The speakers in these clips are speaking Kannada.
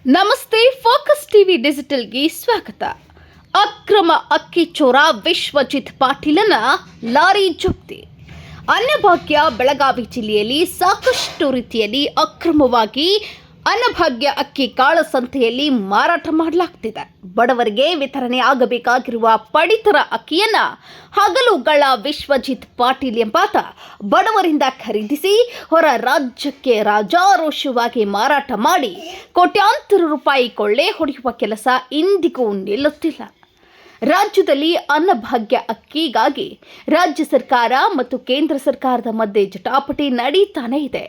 ನಮಸ್ತೆ, ಫೋಕಸ್ ಟಿವಿ ಡಿಜಿಟಲ್ಗೆ ಸ್ವಾಗತ. ಅಕ್ರಮ ಅಕ್ಕಿ ಚೋರ ವಿಶ್ವಜಿತ್ ಪಾಟೀಲನ ಲಾರಿ ಜಪ್ತಿ. ಅನ್ನಭಾಗ್ಯ ಬೆಳಗಾವಿ ಜಿಲ್ಲೆಯಲ್ಲಿ ಸಾಕಷ್ಟು ರೀತಿಯಲ್ಲಿ ಅಕ್ರಮವಾಗಿ ಅನ್ನಭಾಗ್ಯ ಅಕ್ಕಿ ಕಾಳಸಂತೆಯಲ್ಲಿ ಮಾರಾಟ ಮಾಡಲಾಗ್ತಿದೆ. ಬಡವರಿಗೆ ವಿತರಣೆ ಆಗಬೇಕಾಗಿರುವ ಪಡಿತರ ಅಕ್ಕಿಯನ್ನ ಹಗಲುಗಳ ವಿಶ್ವಜಿತ್ ಪಾಟೀಲ್ ಎಂಬಾತ ಬಡವರಿಂದ ಖರೀದಿಸಿ ಹೊರ ರಾಜ್ಯಕ್ಕೆ ರಾಜಾರೋಷವಾಗಿ ಮಾರಾಟ ಮಾಡಿ ಕೋಟ್ಯಾಂತರ ರೂಪಾಯಿ ಕೊಳ್ಳೆ ಹೊಡೆಯುವ ಕೆಲಸ ಇಂದಿಗೂ ನಿಲ್ಲುತ್ತಿಲ್ಲ. ರಾಜ್ಯದಲ್ಲಿ ಅನ್ನಭಾಗ್ಯ ಅಕ್ಕಿಗಾಗಿ ರಾಜ್ಯ ಸರ್ಕಾರ ಮತ್ತು ಕೇಂದ್ರ ಸರ್ಕಾರದ ಮಧ್ಯೆ ಜಟಾಪಟಿ ನಡೀತಾನೆ ಇದೆ.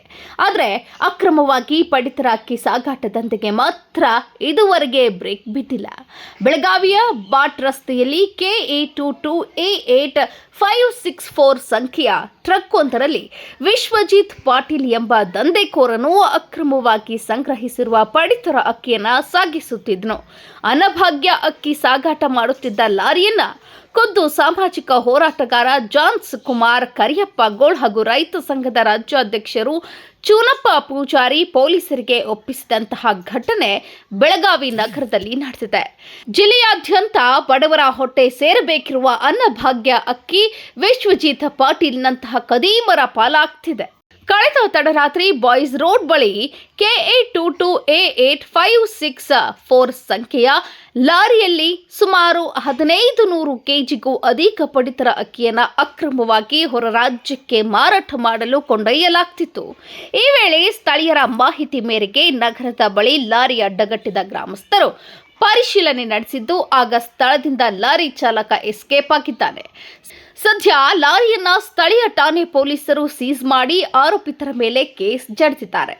ಆದರೆ ಅಕ್ರಮವಾಗಿ ಪಡಿತರ ಅಕ್ಕಿ ಸಾಗಾಟ ದಂಧೆಗೆ ಮಾತ್ರ ಇದುವರೆಗೆ ಬ್ರೇಕ್ ಬಿದ್ದಿಲ್ಲ. ಬೆಳಗಾವಿಯ ಬಾಟ್ ರಸ್ತೆಯಲ್ಲಿ KA22A8564 ಸಂಖ್ಯೆಯ ಟ್ರಕ್ ಒಂದರಲ್ಲಿ ವಿಶ್ವಜಿತ್ ಪಾಟೀಲ್ ಎಂಬ ದಂಧೆಕೋರನು ಅಕ್ರಮವಾಗಿ ಸಂಗ್ರಹಿಸಿರುವ ಪಡಿತರ ಅಕ್ಕಿಯನ್ನು ಸಾಗಿಸುತ್ತಿದ್ದನು. ಅನ್ನಭಾಗ್ಯ ಅಕ್ಕಿ ಸಾಗಾಟ ಮಾಡುತ್ತಿದ್ದ ಲಾರಿಯನ್ನ ಖುದ್ದು ಸಾಮಾಜಿಕ ಹೋರಾಟಗಾರ ಜಾನ್ಸ್ ಕುಮಾರ್ ಕರಿಯಪ್ಪ ಗೋಳ್ ಹಾಗೂ ರೈತ ಸಂಘದ ರಾಜ್ಯಾಧ್ಯಕ್ಷರು ಚೂನಪ್ಪ ಪೂಜಾರಿ ಪೊಲೀಸರಿಗೆ ಒಪ್ಪಿಸಿದಂತಹ ಘಟನೆ ಬೆಳಗಾವಿ ನಗರದಲ್ಲಿ ನಡೆದಿದೆ. ಜಿಲ್ಲೆಯಾದ್ಯಂತ ಬಡವರ ಹೊಟ್ಟೆ ಸೇರಬೇಕಿರುವ ಅನ್ನಭಾಗ್ಯ ಅಕ್ಕಿ ವಿಶ್ವಜಿತ್ ಪಾಟೀಲ್ನಂತಹ ಕದೀಮರ ಪಾಲಾಗ್ತಿದೆ. ಕಳೆದ ತಡರಾತ್ರಿ ಬಾಯ್ಸ್ ರೋಡ್ ಬಳಿ KA22A8564 ಸಂಖ್ಯೆಯ ಲಾರಿಯಲ್ಲಿ ಸುಮಾರು 1500 ಕೆಜಿಗೂ ಅಧಿಕ ಪಡಿತರ ಅಕ್ಕಿಯನ್ನು ಅಕ್ರಮವಾಗಿ ಹೊರ ರಾಜ್ಯಕ್ಕೆ ಮಾರಾಟ ಮಾಡಲು ಕೊಂಡೊಯ್ಯಲಾಗ್ತಿತ್ತು. ಈ ವೇಳೆ ಸ್ಥಳೀಯರ ಮಾಹಿತಿ ಮೇರೆಗೆ ನಗರದ ಬಳಿ ಲಾರಿ ಅಡ್ಡಗಟ್ಟಿದ ಗ್ರಾಮಸ್ಥರು ಪರಿಶೀಲನೆ ನಡೆಸಿದ್ದು, ಆಗ ಸ್ಥಳದಿಂದ ಲಾರಿ ಚಾಲಕ ಎಸ್ಕೇಪ್ ಆಗಿದ್ದಾನೆ. ಸದ್ಯ ಲಾರಿಯನ್ನ ಸ್ಥಳೀಯ ಠಾಣೆ ಪೊಲೀಸರು ಸೀಸ್ ಮಾಡಿ ಆರೋಪಿತರ ಮೇಲೆ ಕೇಸ್ ಜಡಿದಿದ್ದಾರೆ.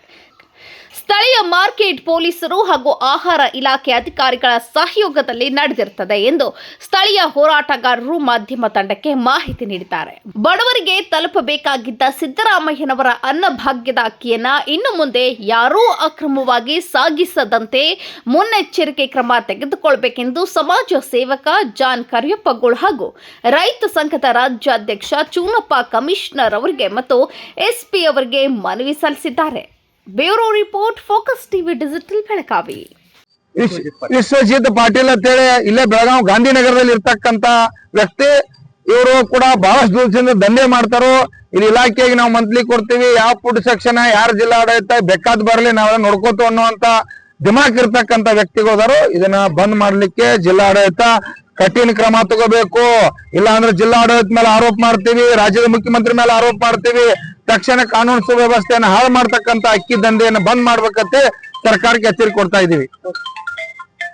ಸ್ಥಳೀಯ ಮಾರ್ಕೆಟ್ ಪೊಲೀಸರು ಹಾಗೂ ಆಹಾರ ಇಲಾಖೆ ಅಧಿಕಾರಿಗಳ ಸಹಯೋಗದಲ್ಲಿ ನಡೆದಿರುತ್ತದೆ ಎಂದು ಸ್ಥಳೀಯ ಹೋರಾಟಗಾರರು ಮಾಧ್ಯಮ ತಂಡಕ್ಕೆ ಮಾಹಿತಿ ನೀಡಿದ್ದಾರೆ. ಬಡವರಿಗೆ ತಲುಪಬೇಕಾಗಿದ್ದ ಸಿದ್ದರಾಮಯ್ಯನವರ ಅನ್ನಭಾಗ್ಯದ ಅಕ್ಕಿಯನ್ನ ಇನ್ನು ಮುಂದೆ ಯಾರೂ ಅಕ್ರಮವಾಗಿ ಸಾಗಿಸದಂತೆ ಮುನ್ನೆಚ್ಚರಿಕೆ ಕ್ರಮ ತೆಗೆದುಕೊಳ್ಳಬೇಕೆಂದು ಸಮಾಜ ಸೇವಕ ಜಾನ್ ಕರಿಯಪ್ಪಗೋಳ್ ಹಾಗೂ ರೈತ ಸಂಘದ ರಾಜ್ಯಾಧ್ಯಕ್ಷ ಚೂನಪ್ಪ ಕಮಿಷನರ್ ಅವರಿಗೆ ಮತ್ತು ಎಸ್ಪಿ ಅವರಿಗೆ ಮನವಿ ಸಲ್ಲಿಸಿದ್ದಾರೆ. Bureau report, focus TV digital Belagavi. Vishwajit Patil ಅಂತೇಳಿ ಇಲ್ಲೇ ಬೆಳಗಾವಿ ಗಾಂಧಿನಗರದಲ್ಲಿ ಇರ್ತಕ್ಕಂತ ವ್ಯಕ್ತಿ. ಇವರು ಕೂಡ ಬಹಳಷ್ಟು ದಿವಸದಿಂದ ದಂಧೆ ಮಾಡ್ತಾರೋ. ಇಲ್ಲಿ ಇಲಾಖೆಗೆ ನಾವು ಮಂತ್ಲಿ ಕೊಡ್ತೀವಿ, ಯಾವ ಫುಡ್ ಸೆಕ್ಷನ್ ಯಾರ ಜಿಲ್ಲಾ ಆಡಳಿತ ಬೇಕಾದ್ ಬರ್ಲಿ ನಾವೆಲ್ಲ ನೋಡ್ಕೋತು ಅನ್ನುವಂತ ದಿಮಾಕ್ ಇರ್ತಕ್ಕಂತ ವ್ಯಕ್ತಿಗೋದರು. ಇದನ್ನ ಬಂದ್ ಮಾಡ್ಲಿಕ್ಕೆ ಜಿಲ್ಲಾ ಆಡಳಿತ ಕಠಿಣ ಕ್ರಮ ತಗೋಬೇಕು. ಇಲ್ಲ ಅಂದ್ರೆ ಜಿಲ್ಲಾ ಆಡಳಿತ ಮೇಲೆ ಆರೋಪ ಮಾಡ್ತೀವಿ, ರಾಜ್ಯದ ಮುಖ್ಯಮಂತ್ರಿ ಮೇಲೆ ಆರೋಪ ಮಾಡ್ತೀವಿ. ತಕ್ಷಣ ಕಾನೂನು ಸುವ್ಯವಸ್ಥೆಯನ್ನು ಹಾಳು ಮಾಡ್ತಕ್ಕಂತ ಅಕ್ಕಿ ದಂಧೆಯನ್ನು ಬಂದ್ ಮಾಡ್ಬೇಕಂತ ಸರ್ಕಾರಕ್ಕೆ ಎಚ್ಚರಿಕೆ ಕೊಡ್ತಾ ಇದೀವಿ.